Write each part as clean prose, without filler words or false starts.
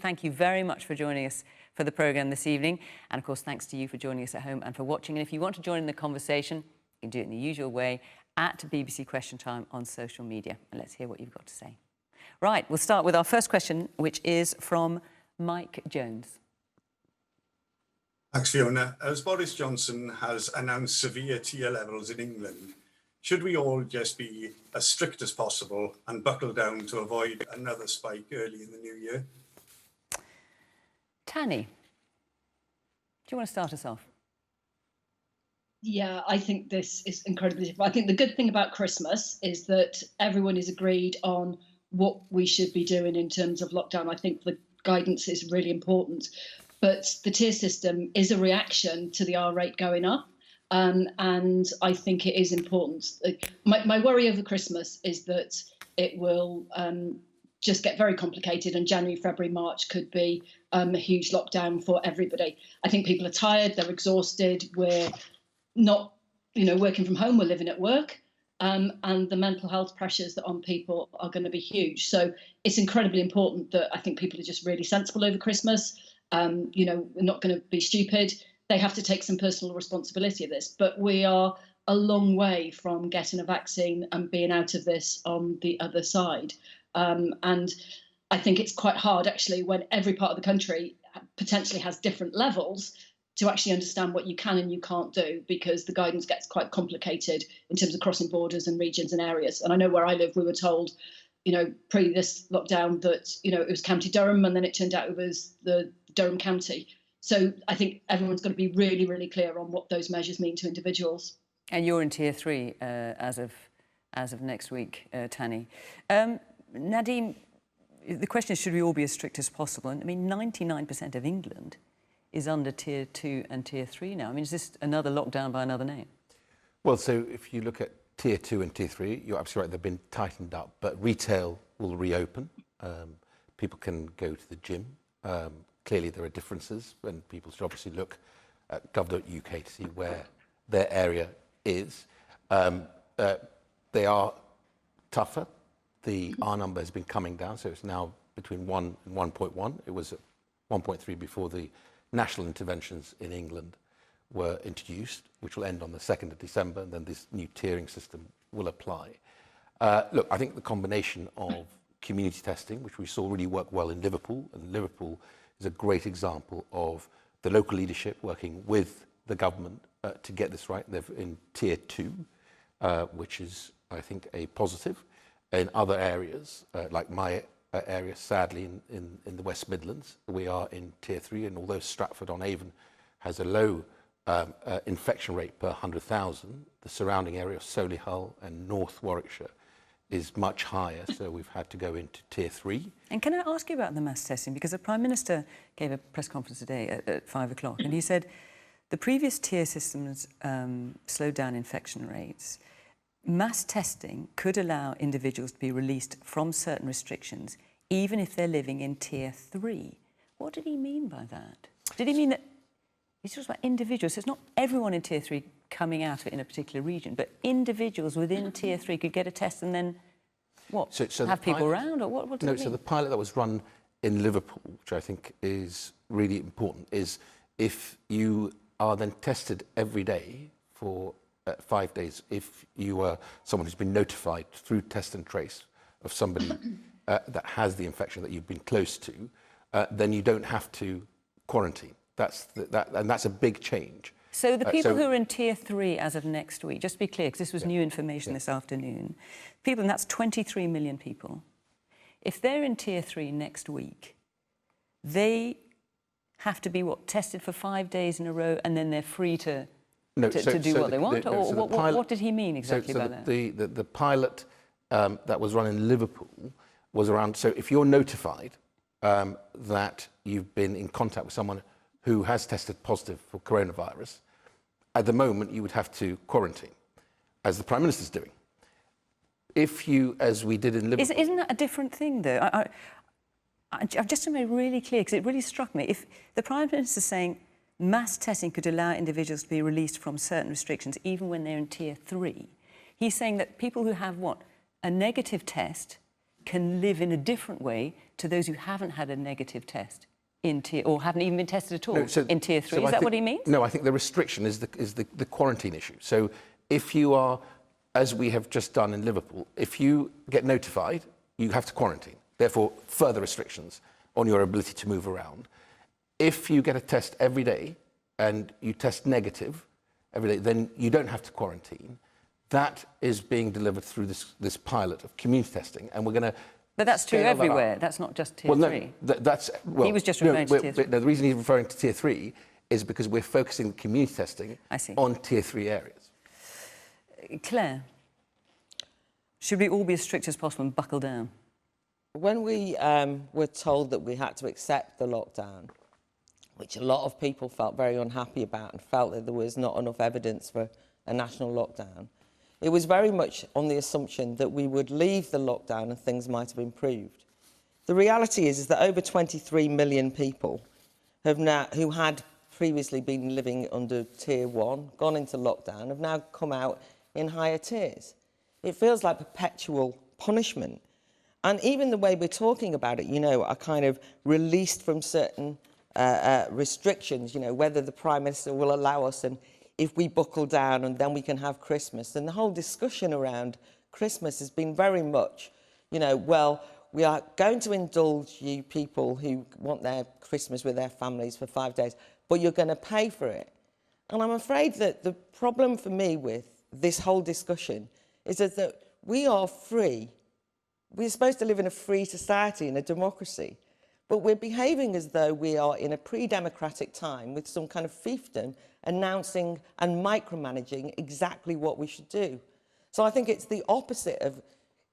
thank you very much for joining us for the programme this evening. And, of course, thanks to you for joining us at home and for watching. And if you want to join in the conversation, you can do it in the usual way at BBC Question Time on social media. And let's hear what you've got to say. Right, we'll start with our first question, which is from Mike Jones. Thanks, Fiona. As Boris Johnson has announced severe tier levels in England, should we all just be as strict as possible and buckle down to avoid another spike early in the new year? Tanni, do you want to start us off? Yeah, I think this is incredibly difficult. I think the good thing about Christmas is that everyone is agreed on what we should be doing in terms of lockdown. I think the guidance is really important. But the tier system is a reaction to the R rate going up. And I think it is important. My worry over Christmas is that it will just get very complicated, and January, February, March could be a huge lockdown for everybody. I think people are tired, they're exhausted, we're not, working from home, we're living at work. And the mental health pressures that are on people are going to be huge. So it's incredibly important that I think people are just really sensible over Christmas. We're not going to be stupid. They have to take some personal responsibility of this. But we are a long way from getting a vaccine and being out of this on the other side. And I think it's quite hard, actually, when every part of the country potentially has different levels, to actually understand what you can and you can't do, because the guidance gets quite complicated in terms of crossing borders and regions and areas. And I know where I live, we were told, pre this lockdown that, it was County Durham, and then it turned out it was the Durham County. So I think everyone's got to be really, really clear on what those measures mean to individuals. And you're in Tier 3 as of next week, Tanni. Nadhim, the question is, should we all be as strict as possible? And 99% of England is under Tier 2 and Tier 3 now. Is this another lockdown by another name? Well, so if you look at Tier 2 and Tier 3, you're absolutely right, they've been tightened up, but retail will reopen. People can go to the gym. Clearly there are differences, and people should obviously look at gov.uk to see where their area is. They are tougher. The R number has been coming down, so it's now between 1 and 1.1. It was at 1.3 before the national interventions in England were introduced, which will end on the 2nd of December, and then this new tiering system will apply. Look, I think the combination of community testing, which we saw really work well in Liverpool, and Liverpool is a great example of the local leadership working with the government to get this right. They're in Tier 2, which is, I think, a positive. In other areas, like my area, sadly, in the West Midlands, we are in Tier 3, and although Stratford-on-Avon has a low infection rate per 100,000, the surrounding area of Solihull and North Warwickshire is much higher, so we've had to go into Tier 3. And can I ask you about the mass testing? Because the Prime Minister gave a press conference today at 5 o'clock, and he said the previous tier systems slowed down infection rates. Mass testing could allow individuals to be released from certain restrictions, even if they're living in Tier 3. What did he mean by that? Did he mean that he talks about individuals? So it's not everyone in Tier 3 coming out of it in a particular region, but individuals within Tier 3 could get a test and then, what, so have people around? Or what does it mean? So the pilot that was run in Liverpool, which I think is really important, is if you are then tested every day for 5 days, if you are someone who's been notified through test and trace of somebody that has the infection that you've been close to, then you don't have to quarantine. And that's a big change. So the people who are in Tier 3 as of next week, just to be clear, because this was new information this afternoon, people, and that's 23 million people, if they're in Tier 3 next week, they have to be, tested for 5 days in a row, and then they're free to do what they want? What did he mean exactly by that? The pilot that was run in Liverpool was around, so if you're notified that you've been in contact with someone who has tested positive for coronavirus, at the moment you would have to quarantine, as the Prime Minister's doing. If you, as we did in Liverpool... Isn't that a different thing, though? I've just to make it really clear, because it really struck me. If the Prime Minister's saying mass testing could allow individuals to be released from certain restrictions, even when they're in Tier 3, he's saying that people who have, a negative test can live in a different way to those who haven't had a negative test in tier, or haven't even been tested at all in tier 3? So Is that what he means? No, I think the restriction is the quarantine issue. So if you are, as we have just done in Liverpool, if you get notified, you have to quarantine. Therefore, further restrictions on your ability to move around. If you get a test every day and you test negative every day, then you don't have to quarantine. That is being delivered through this pilot of community testing, and we're going to. But that's true everywhere. That's not just tier 3. He was just referring to tier 3. The reason he's referring to tier 3 is because we're focusing community testing on tier 3 areas. Claire, should we all be as strict as possible and buckle down? When we were told that we had to accept the lockdown, which a lot of people felt very unhappy about and felt that there was not enough evidence for a national lockdown, it was very much on the assumption that we would leave the lockdown and things might have improved. The reality is that over 23 million people have now, who had previously been living under tier 1, gone into lockdown, have now come out in higher tiers. It feels like perpetual punishment. And even the way we're talking about it, you know, are kind of released from certain restrictions, you know, whether the Prime Minister will allow us, and if we buckle down and then we can have Christmas. And the whole discussion around Christmas has been very much, you know, well, we are going to indulge you people who want their Christmas with their families for 5 days, but you're going to pay for it. And I'm afraid that the problem for me with this whole discussion is that we are free. We're supposed to live in a free society, in a democracy, but we're behaving as though we are in a pre-democratic time with some kind of fiefdom announcing and micromanaging exactly what we should do. So I think it's the opposite of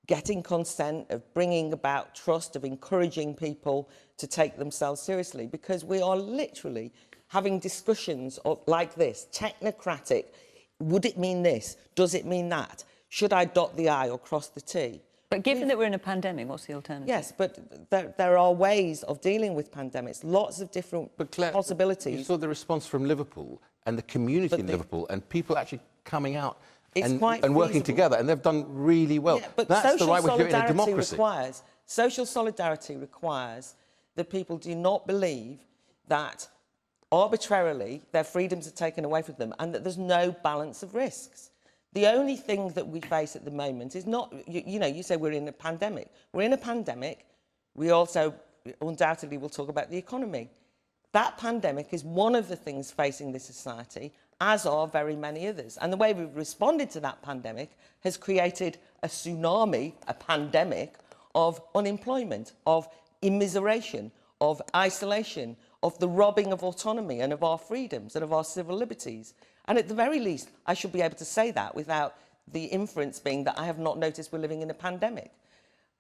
getting consent, of bringing about trust, of encouraging people to take themselves seriously, because we are literally having discussions like this, technocratic. Would it mean this? Does it mean that? Should I dot the I or cross the T? But given that we're in a pandemic, what's the alternative? Yes, but there are ways of dealing with pandemics, lots of different possibilities. You saw the response from Liverpool and the community in Liverpool, and people actually coming out and working together, and they've done really well. Yeah, but that's the right way to do it in a democracy. Social solidarity requires that people do not believe that arbitrarily their freedoms are taken away from them and that there's no balance of risks. The only thing that we face at the moment is not, you know, you say we're in a pandemic. We're in a pandemic. We also undoubtedly will talk about the economy. That pandemic is one of the things facing this society, as are very many others. And the way we've responded to that pandemic has created a tsunami, a pandemic of unemployment, of immiseration, of isolation, of the robbing of autonomy and of our freedoms and of our civil liberties. And at the very least, I should be able to say that without the inference being that I have not noticed we're living in a pandemic.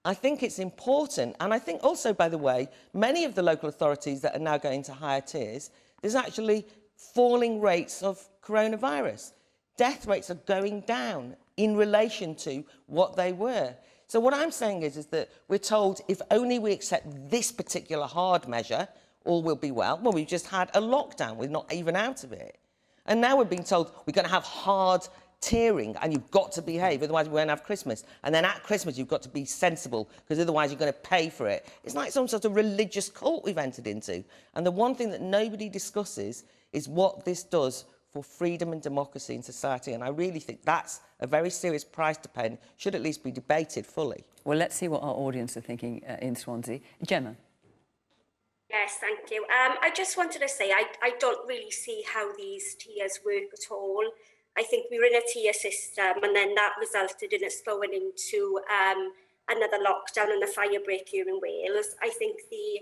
I think it's important, and I think also, by the way, many of the local authorities that are now going to higher tiers, there's actually falling rates of coronavirus. Death rates are going down in relation to what they were. So what I'm saying is that we're told if only we accept this particular hard measure, all will be well. Well, we've just had a lockdown. We're not even out of it. And now we're being told we're going to have hard tiering and you've got to behave, otherwise we won't have Christmas. And then at Christmas you've got to be sensible because otherwise you're going to pay for it. It's like some sort of religious cult we've entered into. And the one thing that nobody discusses is what this does for freedom and democracy in society. And I really think that's a very serious price to pay and should at least be debated fully. Well, let's see what our audience are thinking in Swansea. Gemma. Yes, thank you. I just wanted to say I don't really see how these tiers work at all. I think we were in a tier system and then that resulted in us going into another lockdown and a fire break here in Wales. I think the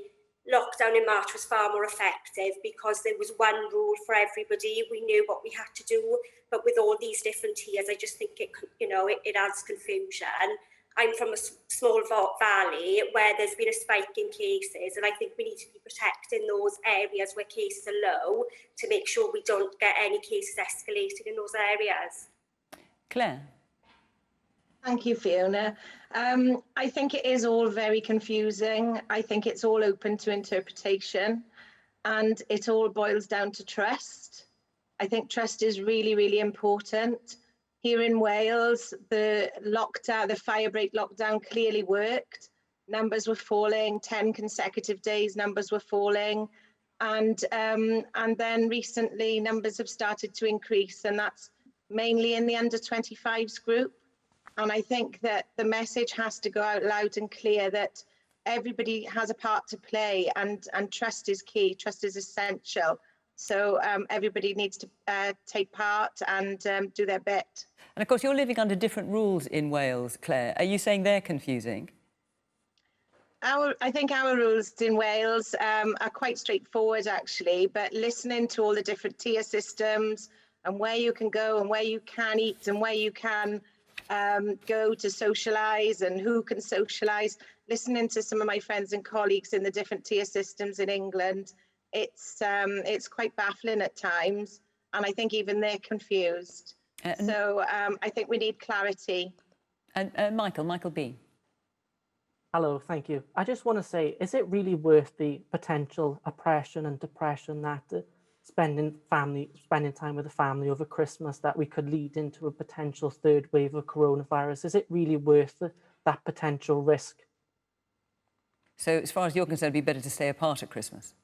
lockdown in March was far more effective because there was one rule for everybody. We knew what we had to do, but with all these different tiers, I just think it adds confusion. I'm from a small valley where there's been a spike in cases, and I think we need to be protecting those areas where cases are low to make sure we don't get any cases escalated in those areas. Claire. Thank you, Fiona. I think it is all very confusing. I think it's all open to interpretation, and it all boils down to trust. I think trust is really, really important. Here in Wales, the fire break lockdown clearly worked. numbers were falling, 10 consecutive days, numbers were falling. And then recently numbers have started to increase, and that's mainly in the under 25s group. And I think that the message has to go out loud and clear that everybody has a part to play, and trust is key, trust is essential. So everybody needs to take part and do their bit. And of course, you're living under different rules in Wales, Claire. Are you saying they're confusing? I think our rules in Wales are quite straightforward, actually, but listening to all the different tier systems and where you can go and where you can eat and where you can go to socialise and who can socialise, listening to some of my friends and colleagues in the different tier systems in England, it's quite baffling at times, and I think even they're confused. So I think we need clarity. And Michael B. Hello, thank you. I just want to say, is it really worth the potential oppression and depression that spending time with the family over Christmas, that we could lead into a potential third wave of coronavirus? Is it really worth that potential risk? So as far as you're concerned, it'd be better to stay apart at Christmas?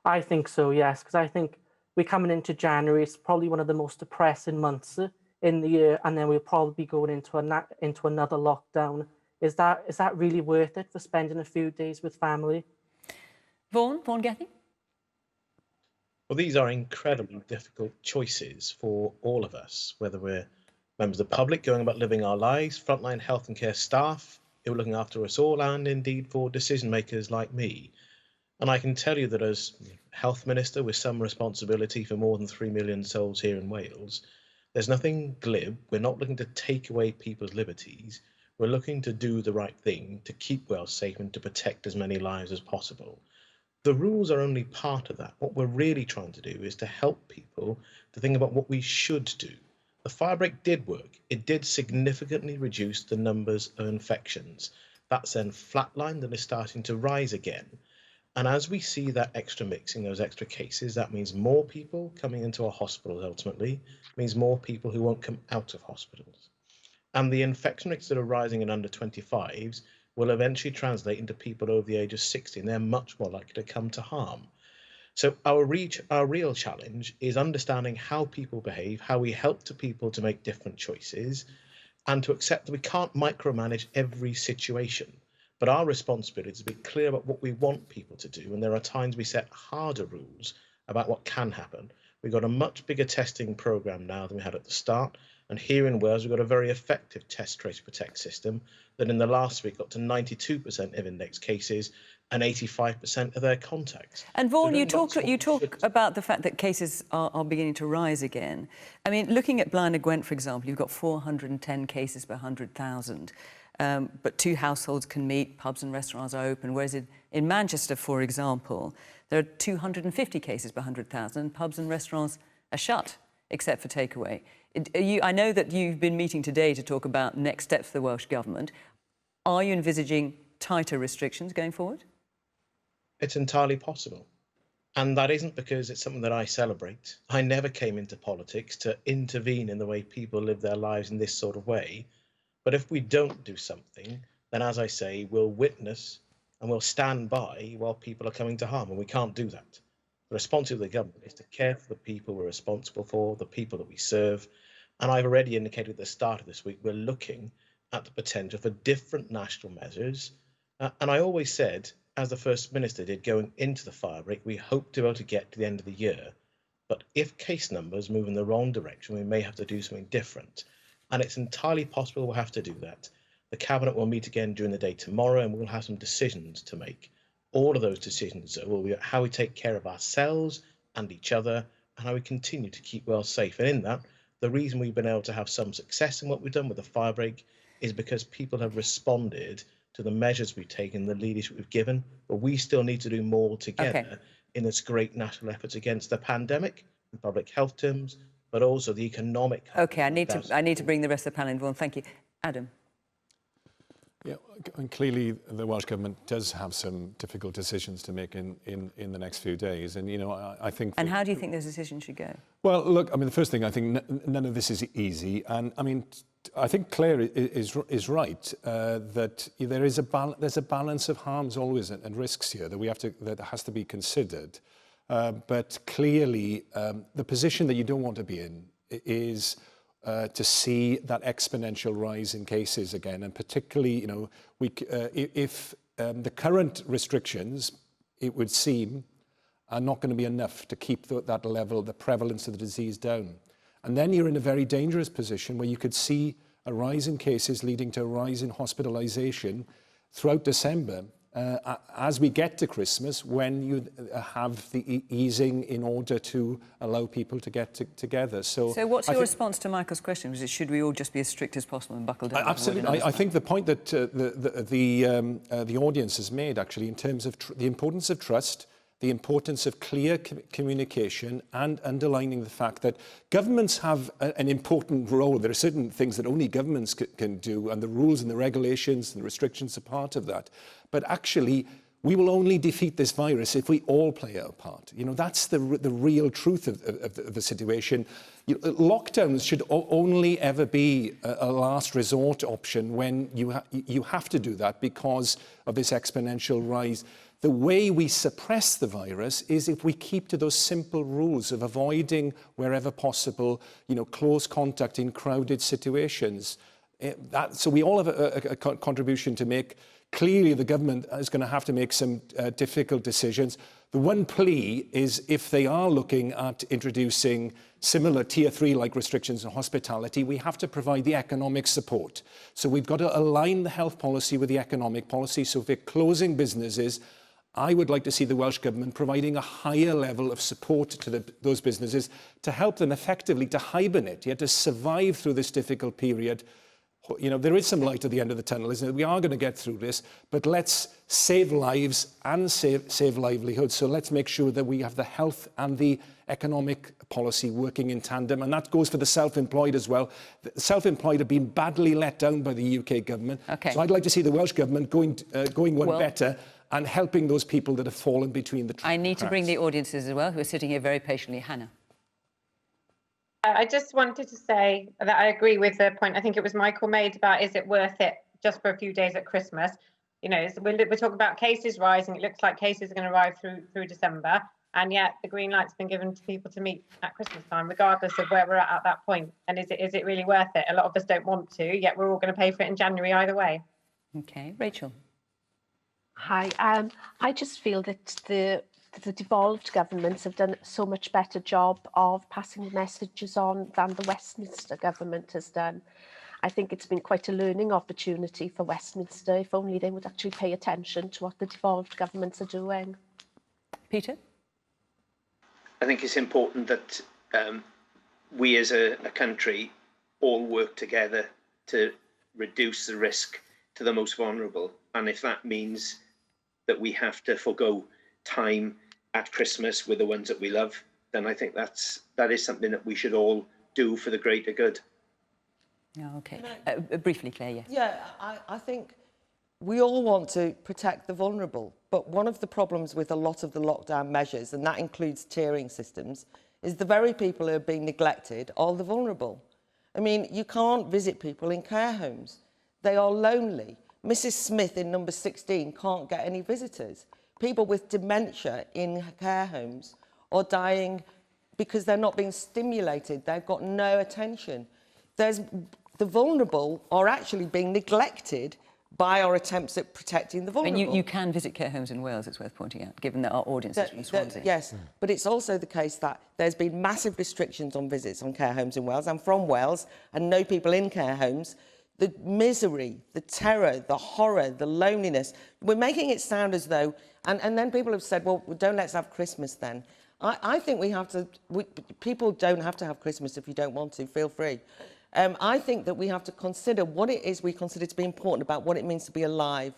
I think so, yes, because I think we're coming into January. It's probably one of the most depressing months in the year, and then we'll probably be going into another lockdown. Is that really worth it for spending a few days with family? Vaughan Gething? Well, these are incredibly difficult choices for all of us, whether we're members of the public going about living our lives, frontline health and care staff who are looking after us all, and indeed for decision makers like me. And I can tell you that as Health Minister with some responsibility for more than 3 million souls here in Wales, there's nothing glib. We're not looking to take away people's liberties. We're looking to do the right thing to keep Wales safe and to protect as many lives as possible. The rules are only part of that. What we're really trying to do is to help people to think about what we should do. The firebreak did work. It did significantly reduce the numbers of infections. That's then flatlined and is starting to rise again. And as we see that extra mixing, those extra cases, that means more people coming into our hospitals ultimately, means more people who won't come out of hospitals. And the infection rates that are rising in under 25s will eventually translate into people over the age of 60, and they're much more likely to come to harm. So our real challenge is understanding how people behave, how we help to people to make different choices, and to accept that we can't micromanage every situation. But our responsibility is to be clear about what we want people to do, and there are times we set harder rules about what can happen. We've got a much bigger testing programme now than we had at the start, and here in Wales we've got a very effective test, trace, protect system that in the last week got to 92% of index cases and 85% of their contacts. And Vaughan, you talk about the fact that cases are beginning to rise again. I mean, looking at Blaen y Gwent, for example, you've got 410 cases per 100,000. But 2 households can meet, pubs and restaurants are open, whereas in Manchester, for example, there are 250 cases per 100,000 and pubs and restaurants are shut, except for takeaway. I know that you've been meeting today to talk about next steps for the Welsh Government. Are you envisaging tighter restrictions going forward? It's entirely possible. And that isn't because it's something that I celebrate. I never came into politics to intervene in the way people live their lives in this sort of way. But if we don't do something, then as I say, we'll witness and we'll stand by while people are coming to harm, and we can't do that. The responsibility of the government is to care for the people we're responsible for, the people that we serve. And I've already indicated at the start of this week, we're looking at the potential for different national measures. And I always said, as the First Minister did going into the firebreak, we hope to be able to get to the end of the year. But if case numbers move in the wrong direction, we may have to do something different. And it's entirely possible we'll have to do that. The Cabinet will meet again during the day tomorrow, and we'll have some decisions to make. All of those decisions will be how we take care of ourselves and each other, and how we continue to keep Wales safe. And in that, the reason we've been able to have some success in what we've done with the firebreak is because people have responded to the measures we've taken, the leadership we've given, but we still need to do more together in this great national efforts against the pandemic, in public health terms, but also the economic. Okay, I need to bring the rest of the panel involved. Thank you. Adam. Yeah, and clearly the Welsh Government does have some difficult decisions to make in the next few days. And, you know, I think... And how do you think those decisions should go? Well, look, I mean, the first thing, I think none of this is easy. And, I mean, I think Claire is right that there's a balance of harms always and risks here that has to be considered. But clearly, the position that you don't want to be in is to see that exponential rise in cases again, and particularly, if the current restrictions, it would seem, are not going to be enough to keep that level, the prevalence of the disease down. And then you're in a very dangerous position where you could see a rise in cases leading to a rise in hospitalisation throughout December as we get to Christmas, when you have the easing in order to allow people to get together. So what's your response to Michael's question? Was it, should we all just be as strict as possible and buckle down? Absolutely. I think the point that the audience has made, actually, in terms of the importance of trust, the importance of clear communication, and underlining the fact that governments have an important role. There are certain things that only governments can do, and the rules and the regulations and the restrictions are part of that. But actually, we will only defeat this virus if we all play our part. That's the real truth of the situation. Lockdowns should only ever be a last resort option when you have to do that because of this exponential rise. The way we suppress the virus is if we keep to those simple rules of avoiding, wherever possible, close contact in crowded situations. So we all have a contribution to make. Clearly, the government is going to have to make some difficult decisions. The one plea is, if they are looking at introducing similar Tier 3-like restrictions on hospitality, we have to provide the economic support. So we've got to align the health policy with the economic policy. So if we're closing businesses, I would like to see the Welsh Government providing a higher level of support to those businesses to help them effectively to hibernate, to survive through this difficult period. There is some light at the end of the tunnel, isn't it? We are going to get through this, but let's save lives and save livelihoods. So let's make sure that we have the health and the economic policy working in tandem, and that goes for the self-employed as well. The self-employed have been badly let down by the UK government. Okay. So I'd like to see the Welsh Government going one better, and helping those people that have fallen between the cracks. I need to bring the audiences as well, who are sitting here very patiently. Hannah. I just wanted to say that I agree with the point I think it was Michael made about, is it worth it just for a few days at Christmas? We're talking about cases rising. It looks like cases are going to rise through December, and yet the green light's been given to people to meet at Christmas time, regardless of where we're at that point. And is it really worth it? A lot of us don't want to, yet we're all going to pay for it in January either way. Okay, Rachel. Hi, I just feel that the devolved governments have done so much better job of passing the messages on than the Westminster government has done. I think it's been quite a learning opportunity for Westminster, if only they would actually pay attention to what the devolved governments are doing. Peter? I think it's important that we as a country all work together to reduce the risk to the most vulnerable. And if that means that we have to forgo time at Christmas with the ones that we love, then I think that is something that we should all do for the greater good. Oh, okay. Briefly, Claire, yes. Yeah, I think we all want to protect the vulnerable, but one of the problems with a lot of the lockdown measures, and that includes tiering systems, is the very people who are being neglected are the vulnerable. I mean, you can't visit people in care homes. They are lonely. Mrs. Smith in number 16 can't get any visitors. People with dementia in care homes are dying because they're not being stimulated. They've got no attention. The vulnerable are actually being neglected by our attempts at protecting the vulnerable. And you can visit care homes in Wales, it's worth pointing out, given that our audience is from Swansea. Yes, but it's also the case that there's been massive restrictions on visits on care homes in Wales. I'm from Wales and know people in care homes. The misery, the terror, the horror, the loneliness. We're making it sound as though, and then people have said, well, don't let's have Christmas then. I think people don't have to have Christmas if you don't want to, feel free. I think that we have to consider what it is we consider to be important about what it means to be alive,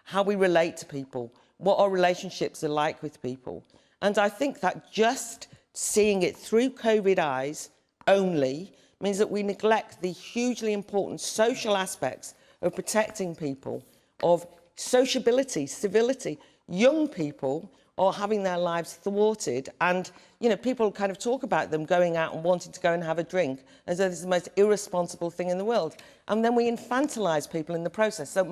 how we relate to people, what our relationships are like with people. And I think that just seeing it through COVID eyes only means that we neglect the hugely important social aspects of protecting people, of sociability, civility. Young people are having their lives thwarted. And, you know, people kind of talk about them going out and wanting to go and have a drink as though this is the most irresponsible thing in the world. And then we infantilise people in the process. So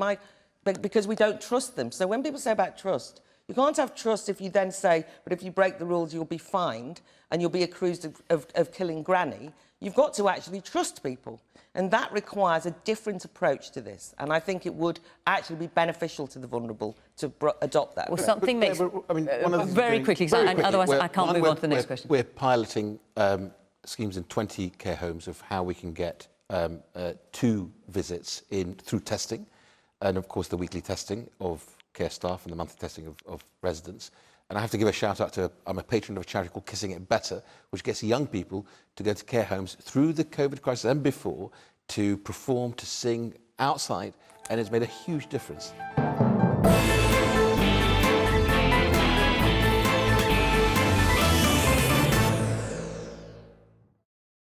because we don't trust them. So when people say about trust, you can't have trust if you then say, but if you break the rules, you'll be fined and you'll be accused of killing Granny. You've got to actually trust people. And that requires a different approach to this. And I think it would actually be beneficial to the vulnerable to adopt that. Well, something makes... I mean, very quickly, otherwise I can't move on to the next question. We're piloting schemes in 20 care homes of how we can get 2 visits in through testing, and of course the weekly testing of care staff and the monthly testing of residents. And I have to give a shout out to, I'm a patron of a charity called Kissing It Better, which gets young people to go to care homes through the COVID crisis and before to perform, to sing outside, and it's made a huge difference.